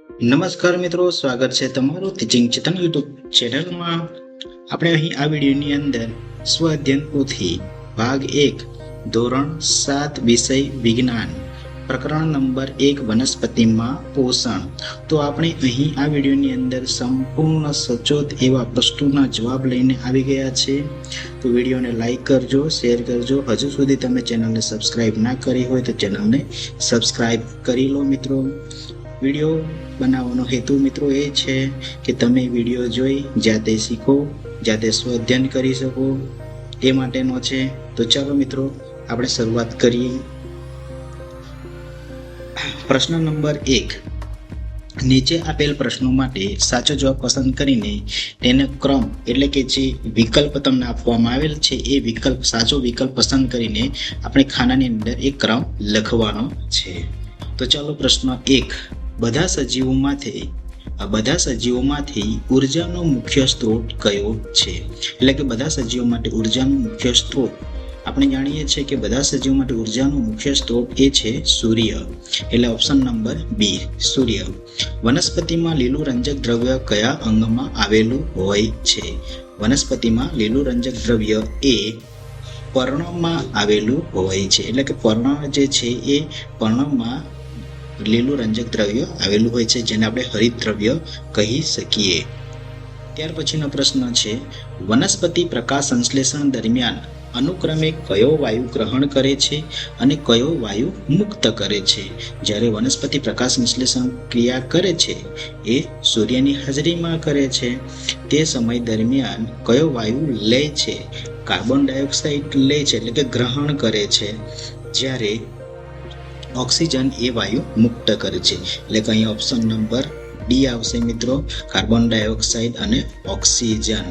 નમસ્કાર મિત્રો, સ્વાગત છે તમારું ટીચિંગ ચેતન યુટ્યુબ ચેનલમાં. આપણે અહીં આ વિડીયોની અંદર સ્વ અધ્યયન પોથી ભાગ 1 ધોરણ 7 વિષય વિજ્ઞાન પ્રકરણ નંબર 1 વનસ્પતિમાં પોષણ. તો આપણે અહીં આ વિડીયોની અંદર સંપૂર્ણ સચોટ એવા પ્રશ્નોના જવાબ લઈને આવી ગયા છે. તો વિડીયોને લાઈક કરજો, શેર કરજો. હજુ સુધી તમે ચેનલને સબસ્ક્રાઈબ ના કરી હોય તો ચેનલને સબસ્ક્રાઈબ કરી લો મિત્રો. વિડીયો બનાવવાનો હેતુ મિત્રો એ છે કે તમે વિડીયો જોઈ જાતે શીખો, જાતે સ્વઅધ્યયન કરી શકો, એ માટેનો છે. તો ચાલો મિત્રો, આપણે શરૂઆત કરીએ. પ્રશ્ન નંબર 1. નીચે આપેલ પ્રશ્નો માટે સાચો જવાબ પસંદ કરીને તેનો ક્રમ એટલે કે જે વિકલ્પ તમને આપવામાં આવેલ છે એ વિકલ્પ, સાચો વિકલ્પ પસંદ કરીને આપણે ખાનાની અંદર એ ક્રમ લખવાનો છે. તો ચાલો પ્રશ્ન 1. બધા સજીવોમાંથી ઉર્જાનો મુખ્ય સ્ત્રોત કયો છે? એટલે કે બધા સજીવો માટે ઉર્જાનો મુખ્ય સ્ત્રોત આપણે જાણીએ છીએ કે બધા સજીવો માટે ઉર્જાનો મુખ્ય સ્ત્રોત એ છે સૂર્ય. એટલે ઓપ્શન નંબર બી, સૂર્ય. વનસ્પતિમાં લીલું રંજક દ્રવ્ય કયા અંગમાં આવેલું હોય છે? વનસ્પતિમાં લીલું રંજક દ્રવ્ય એ પર્ણમાં આવેલું હોય છે. એટલે કે પર્ણ જે છે એ પર્ણમાં લીલું રંજક દ્રવ્ય આવેલું હોય છે, જેને આપણે હરિત દ્રવ્ય કહી શકીએ. ત્યાર પછીનો પ્રશ્ન છે, વનસ્પતિ પ્રકાશ સંશ્લેષણ દરમિયાન અનુક્રમે કયો વાયુ ગ્રહણ કરે છે અને કયો વાયુ મુક્ત કરે છે? જ્યારે વનસ્પતિ પ્રકાશ સંશ્લેષણ ક્રિયા કરે છે એ સૂર્યની હાજરીમાં કરે છે. તે સમય દરમિયાન કયો વાયુ લે છે? કાર્બન ડાયોક્સાઇડ લે છે, એટલે કે ગ્રહણ કરે છે. જ્યારે ઓક્સિજન એ વાયુ મુક્ત કરે છે. એટલે કે અહીં ઓપ્શન નંબર ડી આવશે મિત્રો, કાર્બન ડાયોક્સાઇડ અને ઓક્સિજન.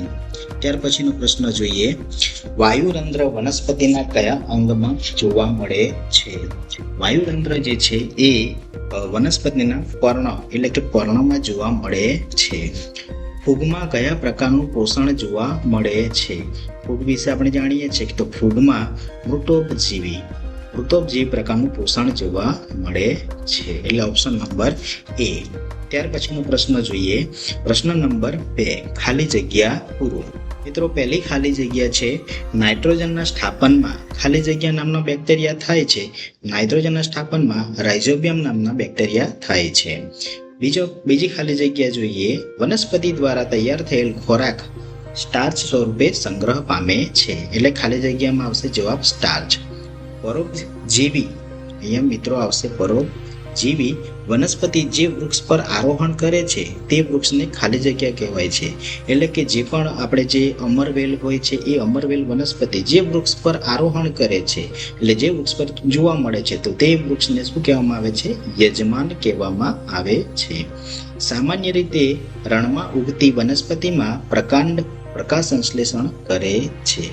ત્યાર પછીનો પ્રશ્ન જોઈએ, વાયુરંધ્ર વનસ્પતિના કયા અંગમાં જોવા મળે છે? વાયુરંધ્ર જે છે એ વનસ્પતિના પર્ણ એટલે કે પર્ણમાં જોવા મળે છે. ફૂગમાં કયા પ્રકારનું પોષણ જોવા મળે છે? ફૂગ વિશે આપણે જાણીએ છીએ કે તો ફૂગમાં મૃતોપજીવી પ્રકારનું પોષણ જોવા મળે છે. એટલે ઓપ્શન નંબર એ. ત્યાર પછીનો પ્રશ્ન જોઈએ, પ્રશ્ન નંબર 2. ખાલી જગ્યા પૂરો. મિત્રો, પહેલી ખાલી જગ્યા છે, નાઇટ્રોજનના સ્થાપનમાં ખાલી જગ્યા નામનો બેક્ટેરિયા થાય છે. નાઇટ્રોજનના સ્થાપનમાં રાઇઝોબિયમ નામના બેક્ટેરિયા થાય છે. બીજી ખાલી જગ્યા જોઈએ, વનસ્પતિ દ્વારા તૈયાર થયેલ ખોરાક સ્ટાર્ચ સ્વરૂપે સંગ્રહ પામે છે. એટલે ખાલી જગ્યામાં આવશે જવાબ સ્ટાર્ચ. પરોપજીવી, અહીંયા મિત્રો આવશે પરોપજીવી. વનસ્પતિ જે વૃક્ષ પર આરોહણ કરે છે તે વૃક્ષને ખાલી જગ્યા કહેવાય છે. એટલે કે જે પણ આપણે જે અમરવેલ હોય છે એ અમરવેલ વનસ્પતિ જે વૃક્ષ પર આરોહણ કરે છે, એટલે જે વૃક્ષ પર જોવા મળે છે, તો તે વૃક્ષને શું કહેવામાં આવે છે? યજમાન કહેવામાં આવે છે. સામાન્ય રીતે રણમાં ઉગતી વનસ્પતિમાં પ્રકાશ સંશ્લેષણ કરે છે.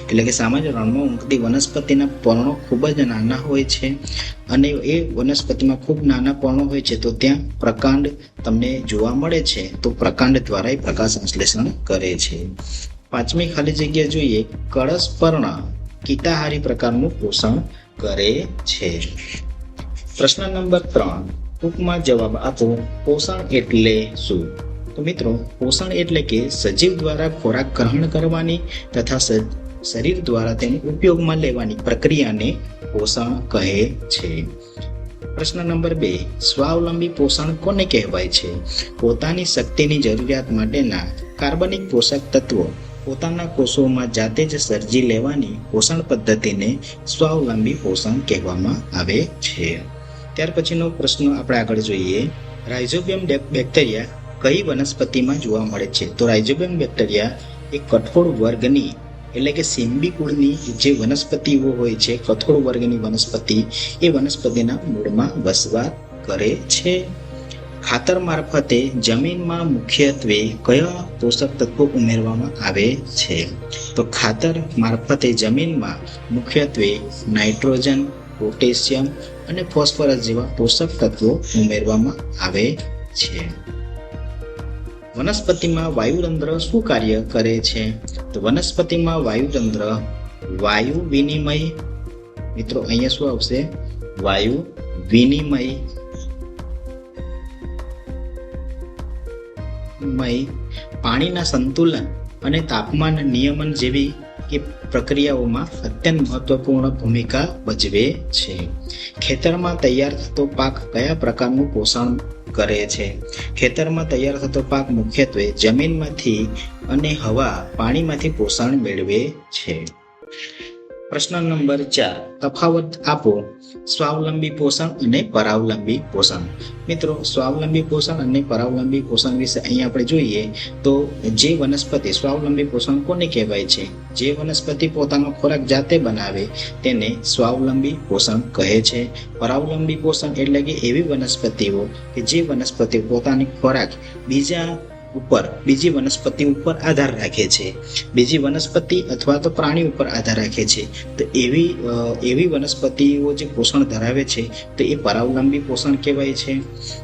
એટલે કે સામાન્ય રણમાં ઉગતી વનસ્પતિના પર્ણો ખૂબ જ નાના હોય છે અને એ વનસ્પતિમાં ખૂબ નાના પર્ણો હોય છે, તો ત્યાં પ્રકાંડ તમને જોવા મળે છે. તો પ્રકાંડ દ્વારા પ્રકાશ સંશ્લેષણ કરે છે. 5મી ખાલી જગ્યા જોઈએ, કળશ પર્ણ કીટાહારી પ્રકારનું પોષણ કરે છે. પ્રશ્ન નંબર 3. ટૂંકમાં જવાબ આપો. પોષણ એટલે શું? તો મિત્રો, પોષણ એટલે કે સજીવ દ્વારા ખોરાક ગ્રહણ કરવાની તથા શરીર દ્વારા તેને ઉપયોગમાં લેવાની પ્રક્રિયાને પોષણ કહે છે. પ્રશ્ન નંબર 2. સ્વાવલંબી પોષણ કોને કહેવાય છે? પોતાની શક્તિની જરૂરિયાત માટેના કાર્બનિક પોષક તત્વો પોતાના કોષોમાં જાતે જ સર્જી લેવાની પોષણ પદ્ધતિને સ્વાવલંબી પોષણ કહેવામાં આવે છે. ત્યાર પછીનો પ્રશ્ન આપણે આગળ જોઈએ, રાઇઝોબિયમ બેક્ટેરિયા કઈ વનસ્પતિમાં જોવા મળે છે? તો રાઇઝોબિયમ બેક્ટેરિયા એ કઠોળ વર્ગની એટલે કે સીંબી કુળની જે વનસ્પતિઓ હોય છે, કઠોળ વર્ગની વનસ્પતિ, એ વનસ્પતિના મૂળમાં વસવાટ કરે છે. ખાતર મારફતે જમીનમાં મુખ્યત્વે કયા પોષક તત્વો ઉમેરવામાં આવે છે? તો ખાતર મારફતે જમીનમાં મુખ્યત્વે નાઇટ્રોજન, પોટેશિયમ અને ફોસ્ફરસ જેવા પોષક તત્વો ઉમેરવામાં આવે છે. વનસ્પતિમાં વાયુરંધ્ર શું કાર્ય કરે છે? તો વનસ્પતિમાં વાયુરંધ્ર વાયુ વિનિમય, મિત્રો અહીંયા શું આવશે? વાયુ વિનિમય પાણીના સંતુલન અને તાપમાન નિયમન જેવી કે પ્રક્રિયાઓમાં અત્યંત મહત્વપૂર્ણ ભૂમિકા ભજવે છે. ખેતરમાં તૈયાર થતો પાક કયા પ્રકારનું પોષણ કરે છે? ખેતરમાં તૈયાર થતો પાક મુખ્યત્વે જમીનમાંથી અને હવા પાણીમાંથી પોષણ મેળવે છે. પ્રશ્ન નંબર 4, તફાવત આપો. સ્વાવલંબી પોષણ અને પરાવલંબી પોષણ. મિત્રો, સ્વાવલંબી પોષણ અને પરાવલંબી પોષણ વિશે અહીં આપણે જોઈએ તો જે વનસ્પતિ સ્વાવલંબી પોષણ કોને કહેવાય છે? જે વનસ્પતિ પોતાનો ખોરાક જાતે બનાવે તેને સ્વાવલંબી પોષણ કહે છે. પરાવલંબી પોષણ એટલે કે એવી વનસ્પતિઓ કે જે વનસ્પતિ પોતાની ખોરાક બીજી વનસ્પતિ ઉપર આધાર રાખે છે, બીજી વનસ્પતિ અથવા તો પ્રાણી ઉપર આધાર રાખે છે. તો એવી વનસ્પતિઓ જે પોષણ ધરાવે છે તો એ પરાવલંબી પોષણ કહેવાય છે.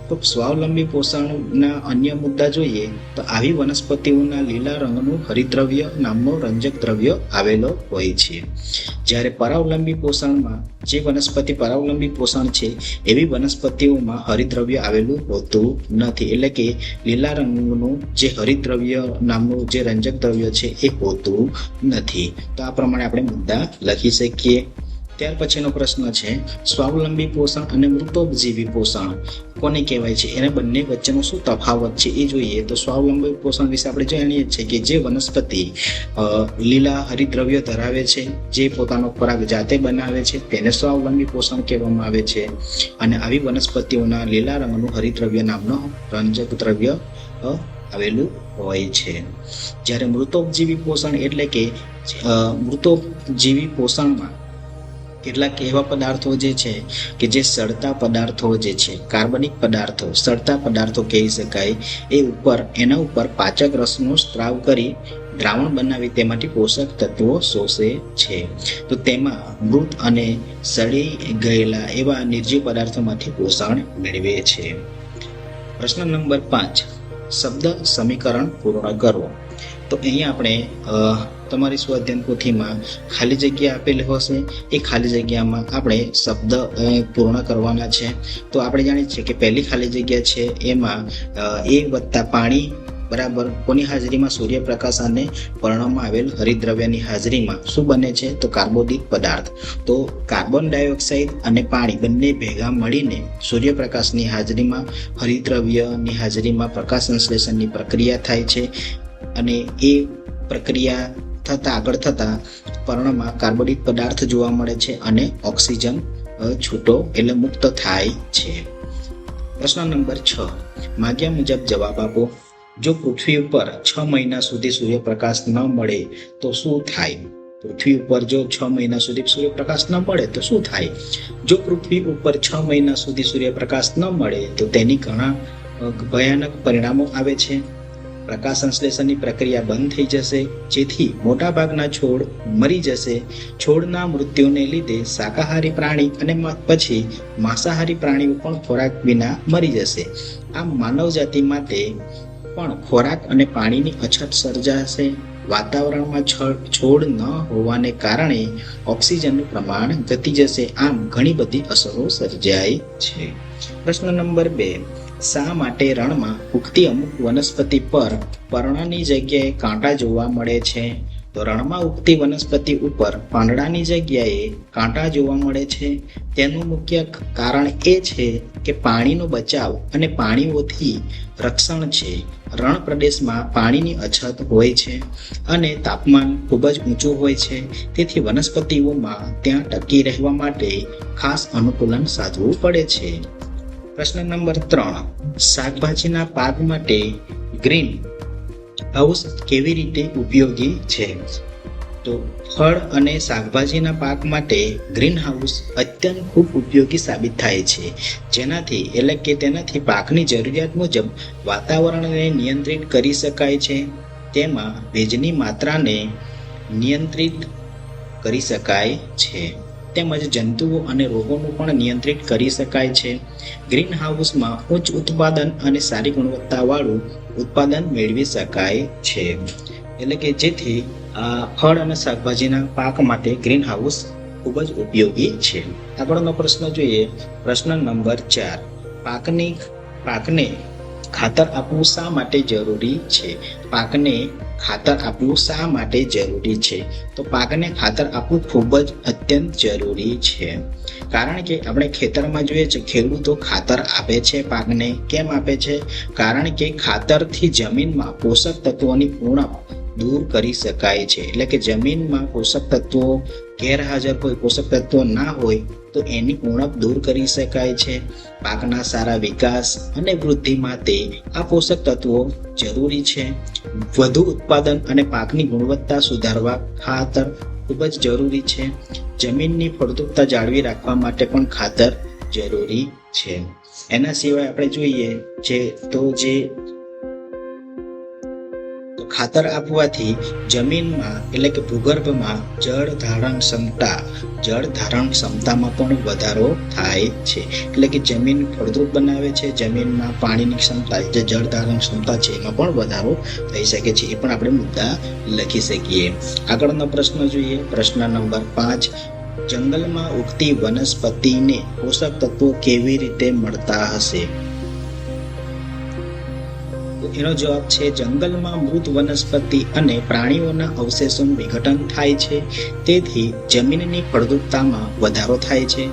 તો સ્વાવલંબી પોષણના અન્ય મુદ્દા જોઈએ તો આવી વનસ્પતિઓના લીલા રંગનું હરિતદ્રવ્ય નામનો રંજક દ્રવ્ય આવેલો હોય છે. જ્યારે પરાવલંબી પોષણમાં જે વનસ્પતિ પરાવલંબી પોષણ છે એવી વનસ્પતિઓમાં હરિતદ્રવ્ય આવેલું હોતું નથી, એટલે કે લીલા રંગનું જે હરિતદ્રવ્ય નામનું જે રંજક દ્રવ્ય છે એ હોતું નથી. તો આ પ્રમાણે આપણે મુદ્દા લખી શકીએ. ત્યાર પછીનો પ્રશ્ન છે, સ્વાવલંબી પોષણ અને મૃતોપજીવી પોષણ કોને કહેવાય છે? એને બંને વચ્ચેનો શું તફાવત છે એ જોઈએ તો સ્વાવલંબી પોષણ વિશે આપણે જાણીએ છીએ કે જે વનસ્પતિ લીલા હરિતદ્રવ્ય ધરાવે છે, જે પોતાનો ખોરાક જાતે બનાવે છે તેને સ્વાવલંબી પોષણ કહેવામાં આવે છે. અને આવી વનસ્પતિઓના લીલા રંગનું હરિતદ્રવ્ય નામનો રંજક દ્રવ્ય આવેલું હોય છે. જ્યારે મૃતોપજીવી પોષણ એટલે કે મૃતોપજીવી પોષણમાં કેટલાક એવા પદાર્થો જે છે કે જે સડતા પદાર્થો જે છે, કાર્બનિક પદાર્થો, સડતા પદાર્થો કહી શકાય, એના ઉપર પાચક રસનો સ્ત્રાવ કરી દ્રાવણ બનાવી તેમાંથી પોષક તત્વો શોષે છે. તો તેમાં મૃત અને સડી ગયેલા એવા નિર્જીવ પદાર્થોમાંથી પોષણ મેળવે છે. પ્રશ્ન નંબર 5, શબ્દ સમીકરણ પૂર્ણ કરો. તો અહીંયા આપણે તમારી સ્વાધ્યાય પોથીમાં ખાલી જગ્યા આપેલી હશે, એ ખાલી જગ્યામાં આપણે શબ્દ પૂર્ણ કરવાના છે. તો આપણે જાણીએ છીએ કે પહેલી ખાલી જગ્યા છે એમાં એ વત્તા પાણી બરાબર કોની હાજરીમાં? સૂર્યપ્રકાશ અને પર્ણમાં આવેલ હરિતદ્રવ્યની હાજરીમાં શું બને છે? તો કાર્બોદિત પદાર્થ. તો કાર્બન ડાયોક્સાઇડ અને પાણી બંને ભેગા મળીને સૂર્યપ્રકાશની હાજરીમાં હરિતદ્રવ્યની હાજરીમાં પ્રકાશ સંશ્લેષણની પ્રક્રિયા થાય છે. અને એ પ્રક્રિયા આગળ થતા પર્ણમાં કાર્બોદિત પદાર્થ જોવા મળે છે અને ઓક્સિજન છૂટો એટલે મુક્ત થાય છે. પ્રશ્ન નંબર 6, માગ્યા મુજબ જવાબ આપો. જો પૃથ્વી ઉપર 6 મહિના સુધી સૂર્યપ્રકાશ ન મળે તો શું થાય? પૃથ્વી ઉપર જો 6 મહિના સુધી સૂર્યપ્રકાશ ન મળે તો શું થાય? જો પૃથ્વી ઉપર 6 મહિના સુધી સૂર્યપ્રકાશ ન મળે તો તેની ઘણા ભયાનક પરિણામો આવે છે. પ્રકાશ સંશ્લેષણની પ્રક્રિયા બંધ થઈ જશે, જેથી મોટાભાગના છોડ મરી જશે. છોડના મૃત્યુને લીધે શાકાહારી પ્રાણી અને પછી માંસાહારી પ્રાણીઓ પણ ખોરાક વિના મરી જશે. આમ માનવજાતિ માટે પણ ખોરાક અને પાણીની અછત સર્જાશે. વાતાવરણમાં છોડ ન હોવાને કારણે ઓક્સિજનનું પ્રમાણ ઘટી જશે. આમ ઘણી બધી અસરો સર્જાય છે. પ્રશ્ન નંબર 2, શા માટે રણમાં ઉગતી અમુક વનસ્પતિ પર પર્ણની જગ્યાએ કાંટા જોવા મળે છે? તો રણમાં ઉગતી વનસ્પતિ ઉપર પાંદડાની જગ્યાએ કાંટા જોવા મળે છે. તેનું મુખ્ય કારણ એ છે કે પાણીનો બચાવ અને પાણીઓથી રક્ષણ છે. રણ પ્રદેશમાં પાણીની અછત હોય છે અને તાપમાન ખૂબ જ ઊંચું હોય છે. તેથી વનસ્પતિઓમાં ત્યાં ટકી રહેવા માટે ખાસ અનુકૂલન સાધવું પડે છે. પ્રશ્ન નંબર 3, શાકભાજીના પાક માટે ગ્રીન હાઉસ કેવી રીતે ઉપયોગી છે? તો ફળ અને શાકભાજીના પાક માટે ગ્રીન હાઉસ અત્યંત ખૂબ ઉપયોગી સાબિત થાય છે. તેનાથી પાકની જરૂરિયાત મુજબ વાતાવરણને નિયંત્રિત કરી શકાય છે. તેમાં ભેજની માત્રાને નિયંત્રિત કરી શકાય છે. તેમજ જંતુઓ અને રોગોનું પણ નિયંત્રિત કરી શકાય છે. ગ્રીન હાઉસમાં ઉચ્ચ ઉત્પાદન અને સારી ગુણવત્તાવાળું ઉત્પાદન મેળવી શકાય છે. એટલે કે જેથી ફળ અને શાકભાજીના પાક માટે ગ્રીન હાઉસ ખૂબ જ ઉપયોગી છે. આગળનો પ્રશ્ન જોઈએ. પ્રશ્ન નંબર 4, પાકને ખાતર આપવું શા માટે જરૂરી છે? પાકને ખાતર આપવું શા માટે જરૂરી છે? તો પાકને ખાતર આપવું ખૂબ જ અત્યંત જરૂરી છે. કારણ કે આપણે ખેતરમાં જોઈએ છે ખેડૂતો ખાતર આપે છે પાકને. કેમ આપે છે? કારણ કે ખાતરથી જમીનમાં પોષક તત્વોની ઉણપ દૂર કરી શકાય છે. એટલે કે જમીનમાં પોષક તત્વો ગેરહાજર હોય, પોષક તત્વો ના હોય તો એની ઉણપ દૂર કરી શકાય છે. પાકના સારા વિકાસ અને વૃદ્ધિ માટે આ પોષક તત્વો જરૂરી છે. વધુ ઉત્પાદન અને પાકની ગુણવત્તા સુધારવા ખાતર ખૂબ જ જરૂરી છે. જમીનની ફળદ્રુપતા જાળવી રાખવા માટે પણ ખાતર જરૂરી છે. એના સિવાય આપણે જોઈએ ખાતર આપવાથી જમીનમાં એટલે કે ભૂગર્ભમાં જળ ધારણ ક્ષમતામાં પણ વધારો થાય છે. એટલે કે જમીન ફળદ્રુપ બનાવે છે. જમીનમાં પાણીની ક્ષમતા જે જળ ધારણ ક્ષમતા છે એમાં પણ વધારો થઈ શકે છે. એ પણ આપણે મુદ્દા લખી શકીએ. આગળનો પ્રશ્ન જોઈએ, પ્રશ્ન નંબર 5. જંગલમાં ઉગતી વનસ્પતિને પોષક તત્વો કેવી રીતે મળતા હશે? એનો જવાબ છે જંગલમાં મૃત વનસ્પતિ અને પ્રાણીઓના અવશેષોનું વિઘટન થાય છે. તેથી જમીનની ફળદ્રુપતામાં વધારો થાય છે.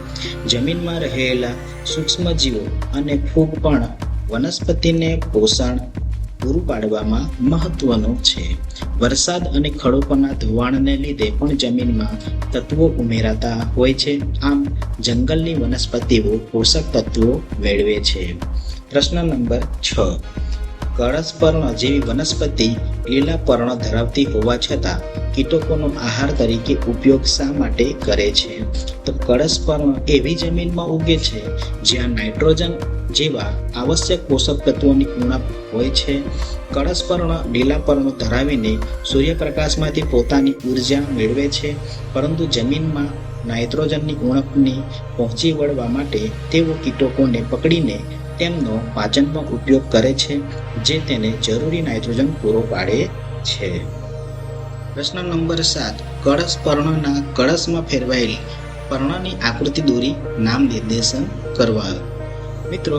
જમીનમાં રહેલા સૂક્ષ્મજીવો અને ફૂગ પણ વનસ્પતિને પોષણ પૂરું પાડવામાં મહત્વનું છે. વરસાદ અને ખડકોના ધોવાણને લીધે પણ જમીનમાં તત્વો ઉમેરાતા હોય છે. આમ જંગલની વનસ્પતિઓ પોષક તત્વો મેળવે છે. પ્રશ્ન નંબર 6. કળશપર્ણ જેવી વનસ્પતિ લીલા પર્ણ ધરાવતી હોવા છતાં કીટકોનો આહાર તરીકે ઉપયોગ શા માટે કરે છે? તો કળશપર્ણ એવી જમીનમાં ઉગે છે જ્યાં નાઇટ્રોજન જેવા આવશ્યક પોષક તત્વોની ઉણપ હોય છે. કળશપર્ણ લીલા પર્ણો ધરાવીને સૂર્યપ્રકાશમાંથી પોતાની ઉર્જા મેળવે છે, પરંતુ જમીનમાં નાઇટ્રોજનની ઉણપને પહોંચી વળવા માટે તેઓ કીટકોને પકડીને તેમનો પાચનમાં ઉપયોગ કરે છે, જે તેને જરૂરી નાઇટ્રોજન પૂરો પાડે છે. પ્રશ્ન નંબર 7. કળશપર્ણના કળશમાં ફેરવાયેલી પર્ણની આકૃતિ દોરી નામ નિર્દેશન કરવા. મિત્રો,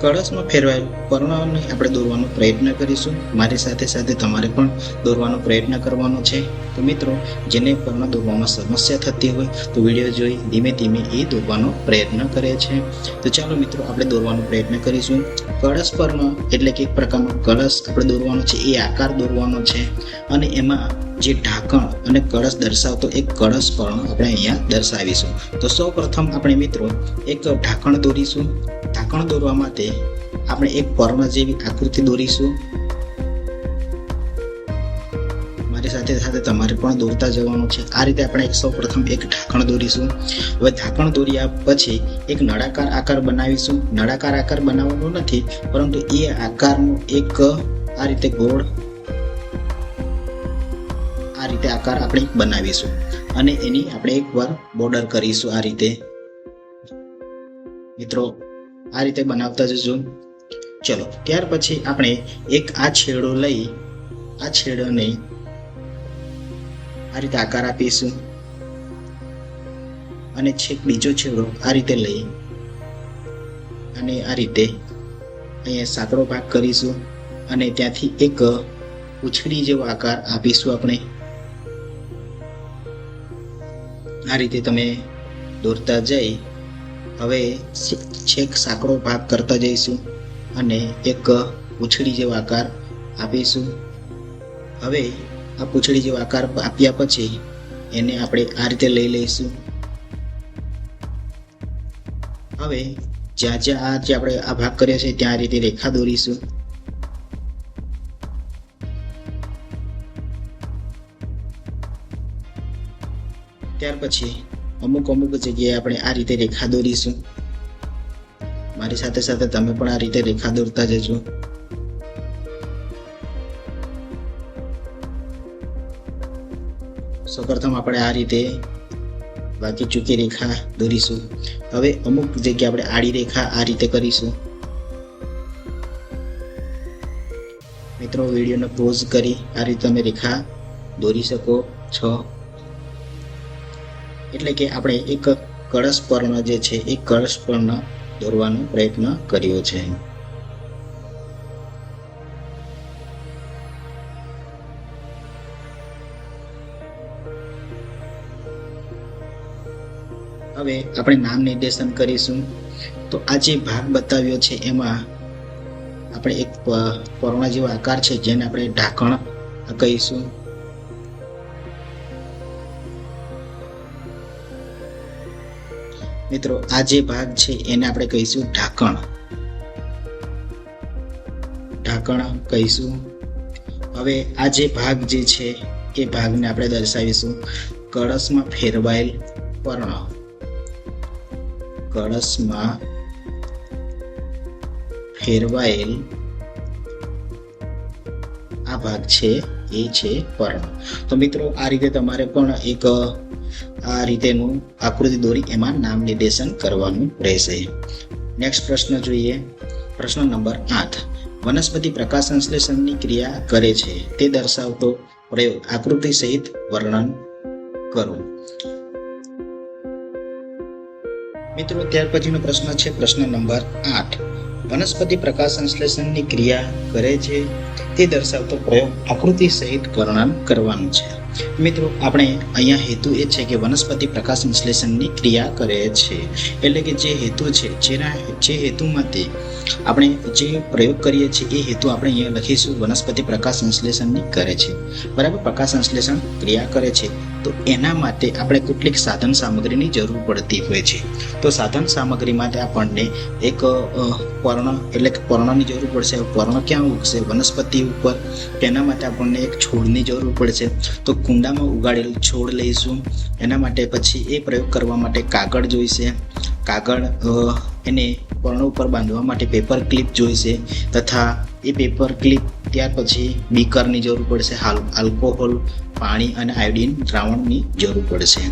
કળશમાં ફેરવાયેલ પર્ણને આપણે દોરવાનો પ્રયત્ન કરીશું. મારી સાથે સાથે તમારે પણ દોરવાનો પ્રયત્ન કરવાનો છે. તો મિત્રો, જેને પર્ણ દોરવામાં સમસ્યા થતી હોય તો વિડીયો જોઈ ધીમે ધીમે એ દોરવાનો પ્રયત્ન કરે છે. તો ચાલો મિત્રો, આપણે દોરવાનો પ્રયત્ન કરીશું. કળશ પર્ણ એટલે કે એક પ્રકારનો કળશ આપણે દોરવાનો છે. એ આકાર દોરવાનો છે અને એમાં જે ઢાંકણ અને કળશ દર્શાવતો એક કળશ પર્ણ આપણે અહીંયા દર્શાવીશું. તો સૌ પ્રથમ આપણે મિત્રો એક ઢાંકણ દોરીશું. ઢાંકણ દોરવા માટે આપણે એક પર્ણ જેવી આકૃતિ દોરીશું. મારી સાથે સાથે તમારે પણ દોરતા જવાનું છે. આ રીતે આપણે સૌ પ્રથમ એક ઢાંકણ દોરીશું. હવે ઢાંકણ દોર્યા પછી એક નળાકાર આકાર બનાવીશું. નળાકાર આકાર બનાવવાનો નથી, પરંતુ એ આકારનો એક આ રીતે ગોળ આકાર આપણે બનાવીશું અને એની આપણે એકવાર બોર્ડર કરીશું. આ રીતે મિત્રો આ રીતે બનાવતા જજો. ચલો, ત્યાર પછી આપણે એક આ છેડો લઈ આ છેડોને આ રીતે આકાર આપીશું અને છેક બીજો છેડો આ રીતે લઈ અને આ રીતે અહીંયા સાંકડો ભાગ કરીશું અને ત્યાંથી એક ઉછળી જેવો આકાર આપીશું આપણે. આ રીતે તમે દોરતા જઈ હવે છેક સાંકડો ભાગ કરતા જઈશું અને એક પૂંછડી જેવો આકાર આપીશું. હવે આ પૂંછડી જેવો આકાર આપ્યા પછી એને આપણે આ રીતે લઈ લઈશું. હવે જ્યાં આપણે આ ભાગ કર્યો છે ત્યાં આ રીતે રેખા દોરીશું. ત્યાર પછી અમુક જગ્યાએ આપણે આ રીતે રેખા દોરીશું. મારી સાથે સાથે તમે પણ આ રીતે રેખા દોરતા જજો. સૌપ્રથમ આપણે આ રીતે બાકી ચૂકી રેખા દોરીશું. હવે અમુક જગ્યાએ આપણે આડી રેખા આ રીતે કરીશું. મિત્રો, વિડીયોને પોઝ કરી આ રીતે તમે રેખા દોરી શકો છો. એટલે કે આપણે એક કળશ પર્ણ જે છે એ કળશ પર્ણ દોરવાનો પ્રયત્ન કર્યો છે. હવે આપણે નામ નિર્દેશન કરીશું. તો આ જે ભાગ બતાવ્યો છે એમાં આપણે એક પર્ણ જેવો આકાર છે જેને આપણે ઢાંકણ કહીશું. મિત્રો આ જે ભાગ છે એને આપણે કહીશું ઢાંકણ કહીશું. હવે આ જે ભાગ જે છે એ ભાગને આપણે દર્શાવીશું કળશમાં ફેરવાયેલ પર્ણ. કળશમાં ફેરવાયેલ આ ભાગ છે એ છે પર્ણ. તો મિત્રો આ રીતે તમારે પણ એક આ રીતેનું આકૃતિ દોરી એમાં નામ નિર્દેશન કરવાનું રહેશે. નેક્સ્ટ પ્રશ્ન જોઈએ. પ્રશ્ન નંબર 8. વનસ્પતિ પ્રકાશ સંશ્લેષણની ક્રિયા કરે છે તે દર્શાવતો પ્રયોગ આકૃતિ સહિત વર્ણન કરો. મિત્રો ત્યાર પછીનો પ્રશ્ન છે પ્રશ્ન નંબર 8. વનસ્પતિ પ્રકાશ સંશ્લેષણની ક્રિયા કરે છે તે દર્શાવતો પ્રયોગ આકૃતિ સહિત વર્ણન કરવાનું છે. મિત્રો આપણે અહીંયા હેતુ એ છે કે વનસ્પતિ પ્રકાશ સંશ્લેષણની ક્રિયા કરે છે એટલે કે જે હેતુ છે જે હેતુમાંથી આપણે જે પ્રયોગ કરીએ છીએ એ હેતુ આપણે અહીંયા લખીશું વનસ્પતિ પ્રકાશ સંશ્લેષણની કરે છે. બરાબર, પ્રકાશ સંશ્લેષણ ક્રિયા કરે છે તો એના માટે આપણે કેટલીક સાધન સામગ્રીની જરૂર પડતી હોય છે. તો સાધન સામગ્રી માટે આપણને એક પર્ણ એટલે કે પર્ણની જરૂર પડશે. પર્ણ ક્યાં ઉગશે? વનસ્પતિ ઉપર. તેના માટે આપણને એક છોડની જરૂર પડશે. તો કુંડામાં ઉગાડેલ છોડ લઈશું. એના માટે પછી એ પ્રયોગ કરવા માટે કાગળ જોઈશે. કાગળ એને પર્ણ ઉપર બાંધવા માટે પેપર ક્લિપ જોઈશે તથા એ પેપર ક્લિપ ત્યાર પછી બીકરની જરૂર પડશે. આલ્કોહોલ, પાણી અને આયોડિન દ્રાવણની જરૂર પડશે.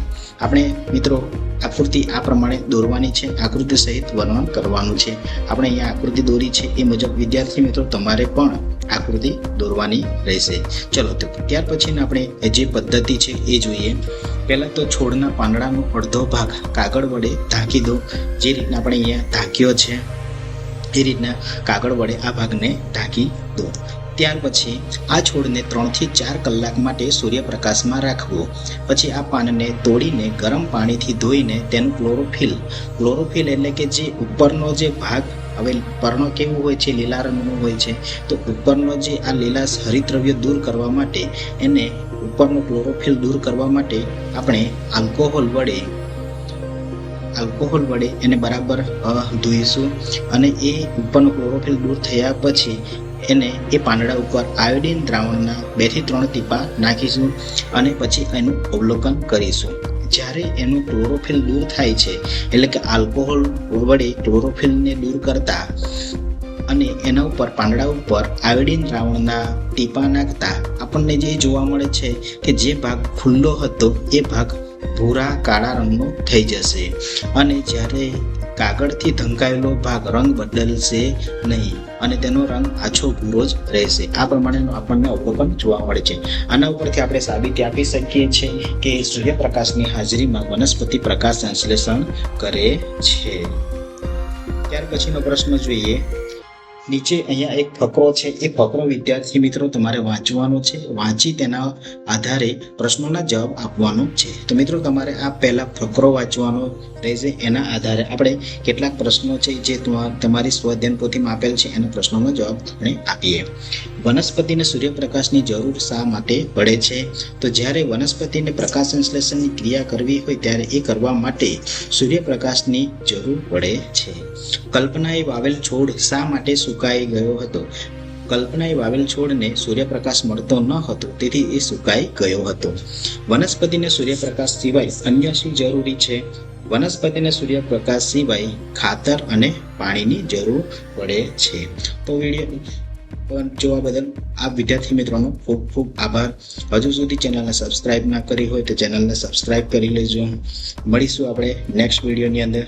આપણે મિત્રો આકૃતિ આ પ્રમાણે દોરવાની છે. આકૃતિ સહિત વર્ણન કરવાનું છે. આપણે અહીંયા આકૃતિ દોરી છે એ મુજબ વિદ્યાર્થી મિત્રો તમારે પણ આકૃતિ દોરવાની રહેશે. ચલો તો ત્યાર પછી આપણે જે પદ્ધતિ છે એ જોઈએ. પહેલાં તો છોડના પાંદડાનો અડધો ભાગ કાગળ વડે ઢાંકી દો. જે રીતના આપણે અહીંયા ઢાંક્યો છે એ રીતના કાગળ વડે આ ભાગને ઢાંકી દો. ત્યાર પછી આ છોડને 3 થી 4 કલાક માટે સૂર્યપ્રકાશમાં રાખવો. પછી આ પાનને તોડીને ગરમ પાણીથી ધોઈને તેનું ક્લોરોફિલ એટલે કે જે ઉપરનો જે ભાગ, હવે પર્ણ કેવું હોય છે? લીલા રંગનું હોય છે. તો ઉપરનો જે આ લીલા હરિતદ્રવ્ય દૂર કરવા માટે એને ઉપરનો ક્લોરોફિલ દૂર કરવા માટે આપણે આલ્કોહોલ વડે એને બરાબર ધોઈશું. અને એ ઉપરનો ક્લોરોફિલ દૂર થયા પછી એને એ પાંદડા ઉપર આયોડિન દ્રાવણના 2 થી 3 ટીપા નાખીશું અને પછી એનું અવલોકન કરીશું. જ્યારે એનું ક્લોરોફિલ દૂર થાય છે એટલે કે આલ્કોહોલ વડે ક્લોરોફિલને દૂર કરતા અને એના ઉપર પાંદડા ઉપર આયોડિન દ્રાવણના ટીપા નાખતા આપણને જે જોવા મળે છે કે જે ભાગ ખુલ્લો હતો એ ભાગ ભૂરા કાળા રંગનો થઈ જશે અને જ્યારે કાગળથી ઢંકાયેલો ભાગ રંગ બદલશે નહીં અને તેનો રંગ આછો ભૂરો જ રહેશે. આ પ્રમાણેનું આપણને અવલોકન જોવા મળે છે. આના ઉપરથી આપણે સાબિતી આપી શકીએ છીએ કે સૂર્યપ્રકાશની હાજરીમાં વનસ્પતિ પ્રકાશ સંશ્લેષણ કરે છે. ત્યાર પછીનો પ્રશ્ન જોઈએ. નીચે અહીંયા એક ફકરો છે. એ ફકરો વિદ્યાર્થી મિત્રો તમારે વાંચવાનો છે. વાંચી તેના આધારે પ્રશ્નોના જવાબ આપવાનો છે. તો મિત્રો તમારે આ પહેલા ફકરો વાંચવાનો રહેશે. એના આધારે આપણે કેટલાક પ્રશ્નો છે જે તમારી સ્વઅધ્યયન પોથીમાં આપેલ છે એના પ્રશ્નોનો જવાબ આપણે આપીએ. વનસ્પતિને સૂર્યપ્રકાશની જરૂર શા માટે પડે છે? તો જ્યારે વનસ્પતિને પ્રકાશ સંશ્લેષણની ક્રિયા કરવી હોય ત્યારે એ કરવા માટે સૂર્યપ્રકાશની જરૂર પડે છે. કલ્પનાએ વાવેલ છોડ શા માટે સુકાઈ ગયો હતો? કલ્પનાએ વાવેલ છોડને સૂર્યપ્રકાશ મળતો ન હતો તેથી એ સુકાઈ ગયો હતો. વનસ્પતિને સૂર્યપ્રકાશ સિવાય અન્ય શું જરૂરી છે? વનસ્પતિને સૂર્યપ્રકાશ સિવાય ખાતર અને પાણીની જરૂર પડે છે. તો વિડીયો જોવા બદલ આપ વિદ્યાર્થી મિત્રોનો ખૂબ ખૂબ આભાર. હજુ સુધી ચેનલને સબસ્ક્રાઇબ ના કરી હોય તો ચેનલને સબસ્ક્રાઇબ કરી લેજો. મળીશું આપણે નેક્સ્ટ વિડીયોની અંદર.